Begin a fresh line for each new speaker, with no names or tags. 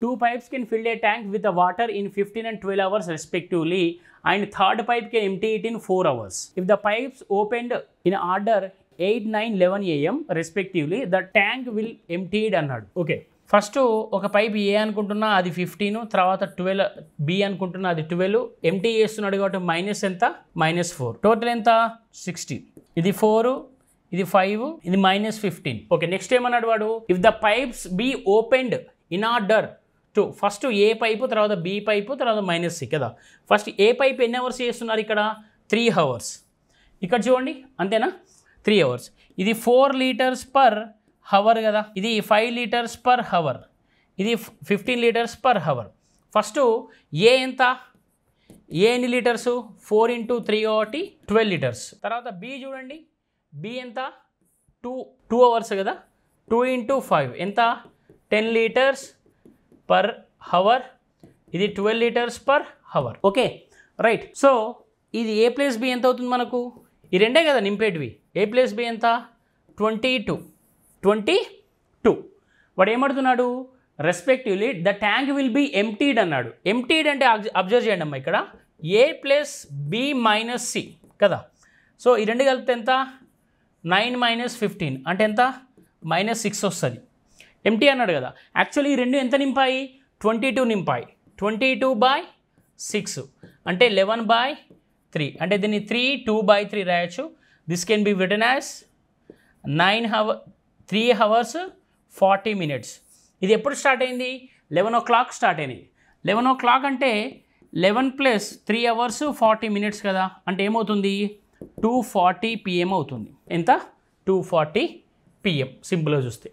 Two pipes can fill a tank with the water in 15 and 12 hours respectively, and third pipe can empty it in 4 hours. If the pipes opened in order 8, 9, 11 am respectively, the tank will emptied అన్నాడు. Okay, first ఒక pipe A అనుకుంటున్నా అది 15, తర్వాత 12 B అనుకుంటున్నా అది 12, empty చేస్తున్నాడు కాబట్టి minus ఎంత, -4, టోటల్ ఎంత 16, ఇది 4, ఇది 5, ఇది -15. ఓకే, నెక్స్ట్ ఏమన్నాడు వాడు, if the pipes B opened in order to, first A pipe, తర్వాత బి పైపు, తర్వాత -6 కదా. ఫస్ట్ ఏ పైప్ ఎన్ని అవర్స్ చేస్తున్నారు ఇక్కడ, 3 hours. ఇక్కడ చూడండి అంతేనా, 3 hours. ఇది 4 liters పర్ హవర్ కదా, ఇది 5 liters పర్ హవర్, ఇది 15 liters పర్ హవర్. ఫస్ట్ ఏ ఎంత, ఏ ఎన్ని లీటర్సు, 4 × 3 కాబట్టి 12 liters. తర్వాత బి చూడండి, బి ఎంత, 2 hours కదా, 2 × 5 ఎంత, 10 liters పర్ హవర్, ఇది 12 liters per hour. Okay right. So ఇది ఏ ప్లస్ బి ఎంత అవుతుంది మనకు, ఈ రెండే కదా నింపేటివి, ఏ ప్లస్ బి ఎంత 22. వాడు ఏమడుతున్నాడు, respectively the tank will be emptied అన్నాడు. ఎంప్టీడ్ అంటే అబ్జర్వ్ చేయండి అమ్మా, ఇక్కడ A plus B minus C కదా. సో ఈ రెండు కలిపితే ఎంత, 9 - 15 అంటే ఎంత, -6 వస్తుంది. ఎంటీ అన్నాడు కదా. యాక్చువల్లీ ఈ రెండు ఎంత నింపాయి, 22 నింపాయి. 22/6 అంటే 11/3 అంటే దీన్ని 2/3 రాయొచ్చు. This can be written as 3 hours 40 minutes. ఇది ఎప్పుడు స్టార్ట్ అయింది, 11 o'clock స్టార్ట్ అయింది. 11 o'clock అంటే 11 + 3 hours 40 minutes కదా, అంటే ఏమవుతుంది 2:40 PM అవుతుంది. ఎంత, 2:40 PM సింపుల్గా చూస్తే.